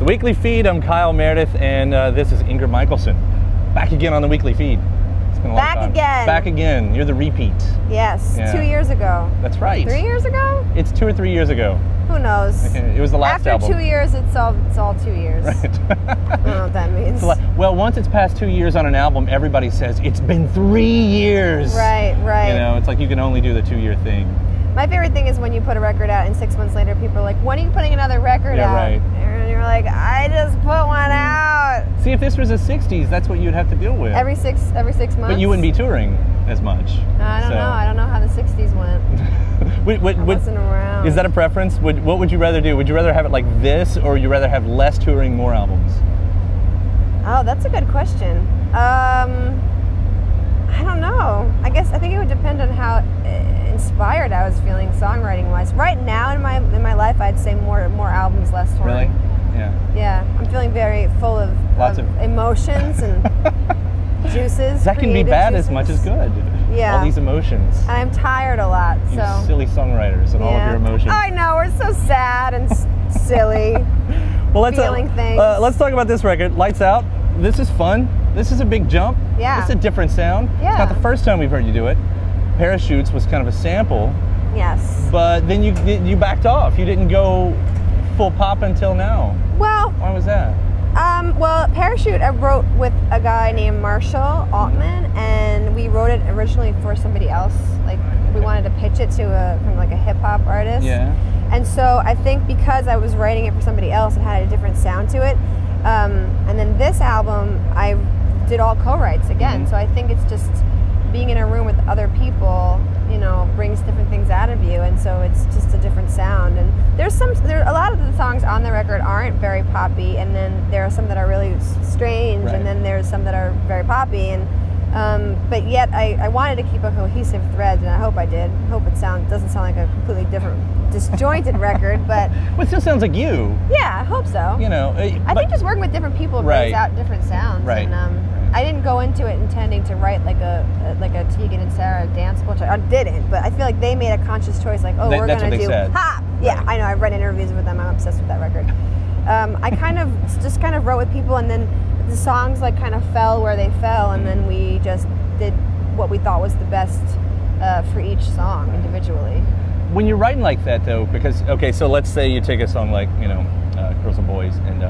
Weekly Feed, I'm Kyle Meredith, and this is Ingrid Michaelson. Back again on the Weekly Feed. It's been a long time. Back again. You're the repeat. Yes, yeah. 2 years ago. That's right. 3 years ago? It's 2 or 3 years ago. Who knows? It was the last album. After 2 years, it's all 2 years. Right. I don't know what that means. Well, once it's past 2 years on an album, everybody says, it's been 3 years. Right, right. You know, it's like you can only do the 2-year thing. My favorite thing is when you put a record out and 6 months later people are like, when are you putting another record out? Right. And you're like, I just put one out. See, if this was the 60s, that's what you'd have to deal with. Every six months? But you wouldn't be touring as much. I don't know. I don't know how the 60s went. I wasn't around. Is that a preference? What would you rather do? Would you rather have it like this, or would you rather have less touring, more albums? Oh, that's a good question. I don't know. I think it would depend on how inspired I was feeling songwriting-wise. Right now in my life, I'd say more albums, less touring. Really? Yeah. Yeah, I'm feeling very full of lots of emotions and juices. That can be bad juices. As much as good. Yeah. All these emotions. And I'm tired a lot. You silly songwriters and all of your emotions. I know, we're so sad and silly. Well, let's talk about this record, Lights Out. This is fun. This is a big jump. Yeah. It's a different sound. Yeah. It's not the first time we've heard you do it. Parachutes was kind of a sample. Yes. But then you backed off. You didn't go full pop until now. Well. Why was that? Well, Parachute I wrote with a guy named Marshall Altman, and we wrote it originally for somebody else. Like, we wanted to pitch it to a hip hop artist. Yeah. And so I think because I was writing it for somebody else, it had a different sound to it. And then this album, I did all co-writes again. So I think it's just being in a room with other people, you know, brings different things out of you, and so it's just a different sound. And a lot of the songs on the record aren't very poppy, and then there are some that are really strange, and then there's some that are very poppy, and but yet I wanted to keep a cohesive thread, and I hope I did. I hope it doesn't sound like a completely different, disjointed record, but well, it still sounds like you. Yeah, I hope so. You know, I think just working with different people brings out different sounds. Right. And, I didn't go into it intending to write like a Tegan and Sarah dance, which I didn't, but I feel like they made a conscious choice, like, oh, we're going to do pop. Yeah, I know. I've read interviews with them. I'm obsessed with that record. I kind of wrote with people, and then the songs like kind of fell where they fell, and then we just did what we thought was the best for each song individually. When you're writing like that, though, because okay, so let's say you take a song like Girls and Boys, and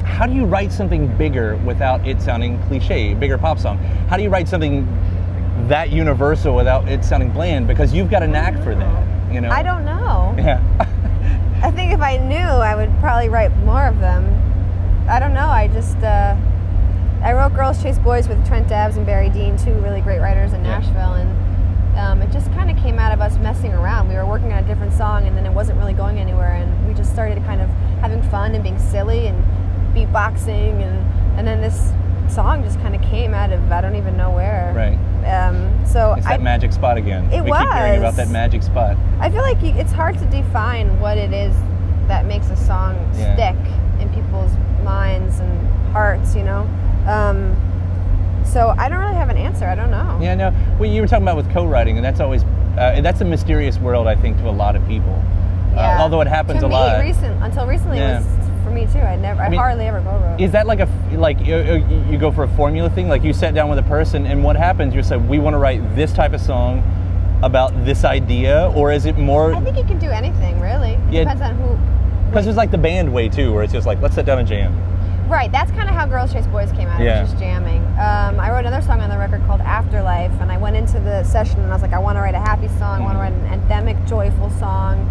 how do you write something bigger without it sounding cliche, bigger pop song? How do you write something that universal without it sounding bland? Because you've got a knack for that, you know? I don't know. Yeah. I think if I knew, I would probably write more of them. I don't know, I wrote Girls Chase Boys with Trent Dabbs and Barry Dean, two really great writers in Nashville, and it just kind of came out of us messing around. We were working on a different song, and then it wasn't really going anywhere, and we just started kind of having fun and being silly and beatboxing, and then this song just kind of came out of I don't even know where. Right. So it's that magic spot again. We keep hearing about that magic spot. I feel like it's hard to define what it is that makes a song stick in people's minds and hearts, you know. So I don't really have an answer. I don't know. Yeah, no. Well, you were talking about with co-writing, and that's always that's a mysterious world, I think, to a lot of people. Yeah. Although it happens a lot. Until recently, it was for me too. I hardly ever co-wrote. Is that like you go for a formula thing? Like you sat down with a person, and what happens? You say, we want to write this type of song about this idea, or is it more? I think you can do anything, really. It depends on who. Because there's like the band way too, where it's just like, let's sit down and jam. Right, that's kind of how Girls Chase Boys came out. It was just jamming. I wrote another song on the record called Afterlife, and I went into the session and I was like, I want to write a happy song, I want to write an anthemic, joyful song,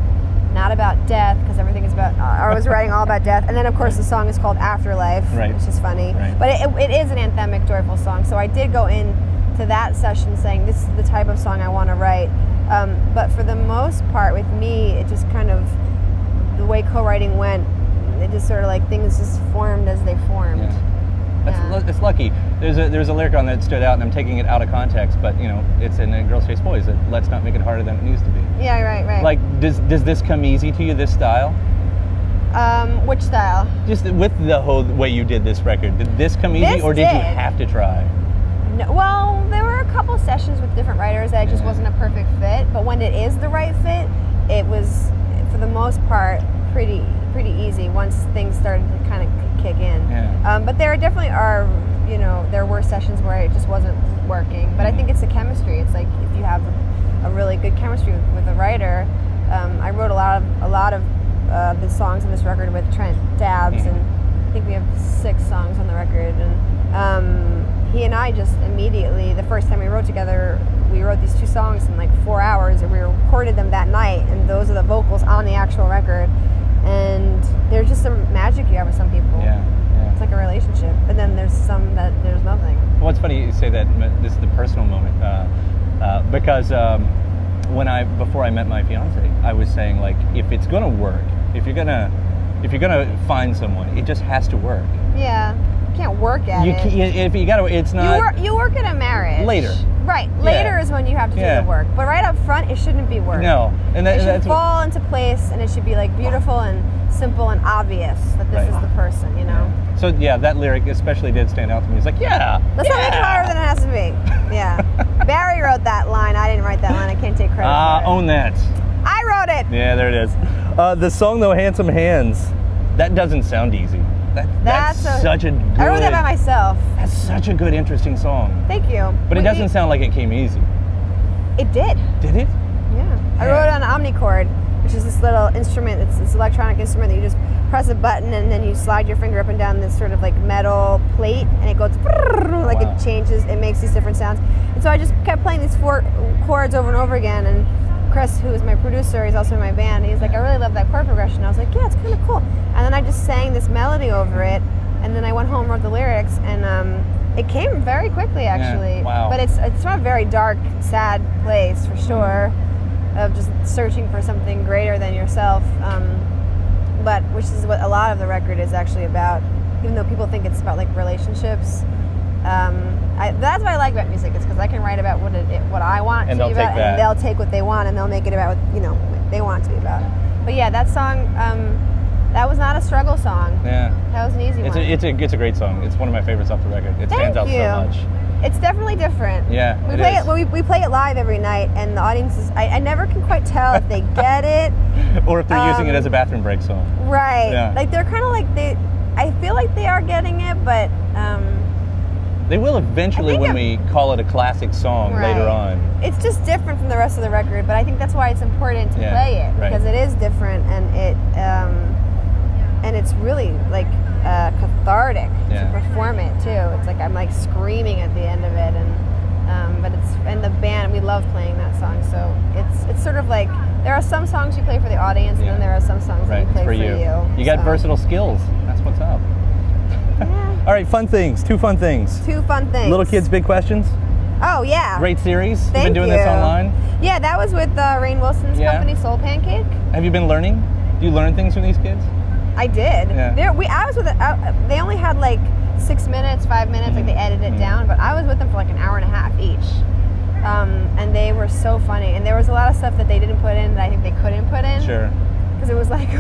not about death, because everything is about, I was writing all about death. And then of course the song is called Afterlife, which is funny. Right. But it is an anthemic, joyful song, so I did go into that session saying, this is the type of song I want to write. But for the most part, with me, it just kind of, the way co-writing went, it just sort of like things just formed as they formed. It's lucky. There's a lyric on that stood out, and I'm taking it out of context, but you know, it's in Girls Chase Boys. Let's not make it harder than it needs to be. Yeah, right. Like, does this come easy to you? This style? Which style? Just with the whole way you did this record. Did this come easy, or did you have to try? No, well, there were a couple sessions with different writers that just wasn't a perfect fit. But when it is the right fit, it was, for the most part, pretty easy once things started to kind of kick in. Yeah. But there definitely are, you know, there were sessions where it just wasn't working. But I think it's the chemistry. It's like if you have a really good chemistry with a writer. I wrote a lot of the songs in this record with Trent Dabbs, and I think we have 6 songs on the record. And he and I just immediately, the first time we wrote together, we wrote these 2 songs in like 4 hours, and we recorded them that night. And those are the vocals on the actual record. And there's just some magic you have with some people. Yeah. It's like a relationship. But then there's some that there's nothing. Well, it's funny you say that. This is the personal moment because. Before I met my fiance, I was saying, like, if it's gonna work, if you're gonna find someone, it just has to work. Yeah, you can't work at it. If you gotta, it's not. You work at a marriage later. Right, later is when you have to do the work. But right up front, it shouldn't be work. No, and it should fall into place, and it should be like beautiful and simple and obvious that this is the person, you know. So yeah, that lyric especially did stand out to me. It's like, let's not make it harder than it has to be. Yeah, Barry wrote that line. I didn't write that line. I can't take credit for it. Own that. I wrote it. Yeah, there it is. The song though, "Handsome Hands," that doesn't sound easy. That's such a good... I wrote that by myself. That's such a good, interesting song. Thank you. But it doesn't sound like it came easy. It did. Did it? Yeah. I wrote it on an omnichord, which is this little instrument. It's this electronic instrument that you just press a button and then you slide your finger up and down this sort of like metal plate, and it goes like it changes. It makes these different sounds. And so I just kept playing these 4 chords over and over again. And Chris, who is my producer, he's also in my band, he's like, I really love that chord progression. I was like, yeah, it's kind of cool. And then I just sang this melody over it, and then I went home, wrote the lyrics, and it came very quickly, actually. Yeah, wow. But it's from a very dark, sad place, for sure, of just searching for something greater than yourself, but which is what a lot of the record is actually about, even though people think it's about, like, relationships. That's what I like about music, is because I can write about what I want it to be about, and they'll take what they want and they'll make it about what they want it to be about. But yeah, that song, that was not a struggle song. Yeah, that was an easy one. It's a great song. It's one of my favorites off the record. It stands out so much. It's definitely different. Yeah, we play it live every night, and the audience is. I never can quite tell if they get it, or if they're using it as a bathroom break song. Right. Yeah. Like they're kind of like I feel like they are getting it, but. They will eventually when we call it a classic song later on. It's just different from the rest of the record, but I think that's why it's important to play it, because it is different, and it's really like cathartic to perform it too. It's like I'm like screaming at the end of it, and the band, we love playing that song. So it's sort of like there are some songs you play for the audience, and then there are some songs that you play for you. You got versatile skills. That's what's up. Yeah. All right, fun things. 2 fun things. 2 fun things. Little Kids, Big Questions. Oh, yeah. Great series. Thank You've been doing this online? Yeah, that was with Rainn Wilson's company, Soul Pancake. Have you been learning? Do you learn things from these kids? I did. Yeah. I was with they only had like 6 minutes, 5 minutes, like they edited it down, but I was with them for like an hour and a half each. And they were so funny. And there was a lot of stuff that they didn't put in that I think they couldn't put in. Sure. Because it was like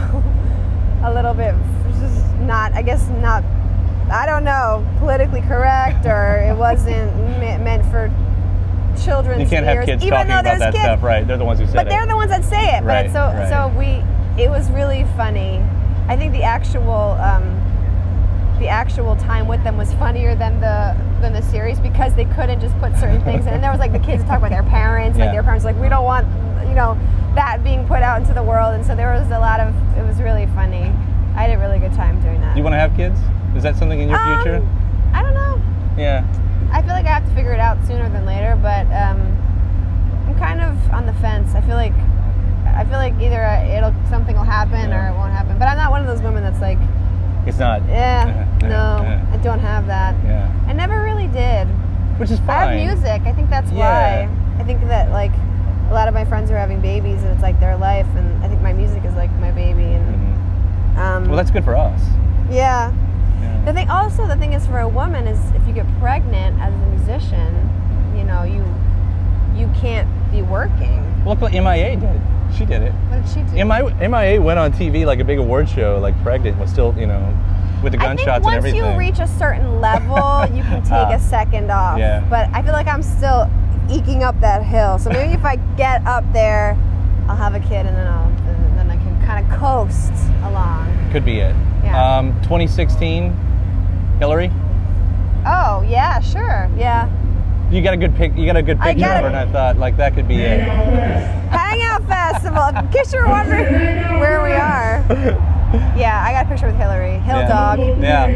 a little bit, just not, I guess not, I don't know, politically correct, or it wasn't meant for children's ears. You can't have kids talking about that stuff, right? They're the ones who say it. But they're the ones that say it. Right, but it was really funny. I think the actual time with them was funnier than the series, because they couldn't just put certain things in. And there was like the kids talk about their parents, like their parents like, we don't want, that being put out into the world. And so there was it was really funny. I had a really good time doing that. Do you want to have kids? Is that something in your future? I don't know. Yeah. I feel like I have to figure it out sooner than later, but I'm kind of on the fence. I feel like either something will happen or it won't happen. But I'm not one of those women that's like, it's not. Yeah. No, I don't have that. Yeah. I never really did. Which is fine. I have music. I think that's why. I think that like a lot of my friends are having babies, and it's like their life, and I think my music is like my baby. And well, that's good for us. Yeah. The thing is, for a woman, is if you get pregnant as a musician, you can't be working. Well, look what MIA did. She did it. What did she do? MIA went on TV like a big award show, like pregnant, was still, with the gunshots and everything. Once you reach a certain level, you can take a second off. Yeah. But I feel like I'm still eking up that hill. So maybe if I get up there, I'll have a kid, and then I can kind of coast. along. Could be it. Yeah. 2016, Hilary. Oh yeah, sure. Yeah. You got a good pic. You got a good picture of her, and I thought like that could be it. Hangout Festival. In case you were wondering where we are. Yeah, I got a picture with Hilary. Hill Dog. Yeah.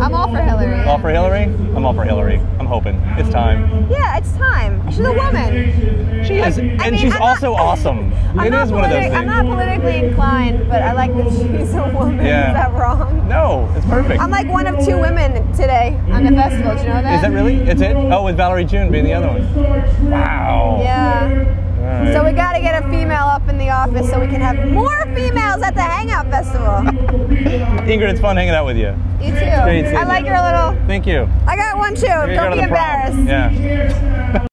I'm all for Hilary. All for Hilary? I'm all for Hilary. I'm hoping. It's time. Yeah, it's time. She's a woman. She is. And she's also awesome. It is one of those things. I'm not politically inclined, but I like that she's a woman. Yeah. Is that wrong? No, it's perfect. I'm like one of 2 women today on the festival. Do you know that? Is that really? It's it? Oh, with Valerie June being the other one. Wow. Yeah. Right. So we got to get a female up in the office so we can have more females at the Hangout Festival. Ingrid, it's fun hanging out with you. You too. Great seeing I like you. your little... Thank you. I got one too. You're Don't be go to the prom. embarrassed. Yeah.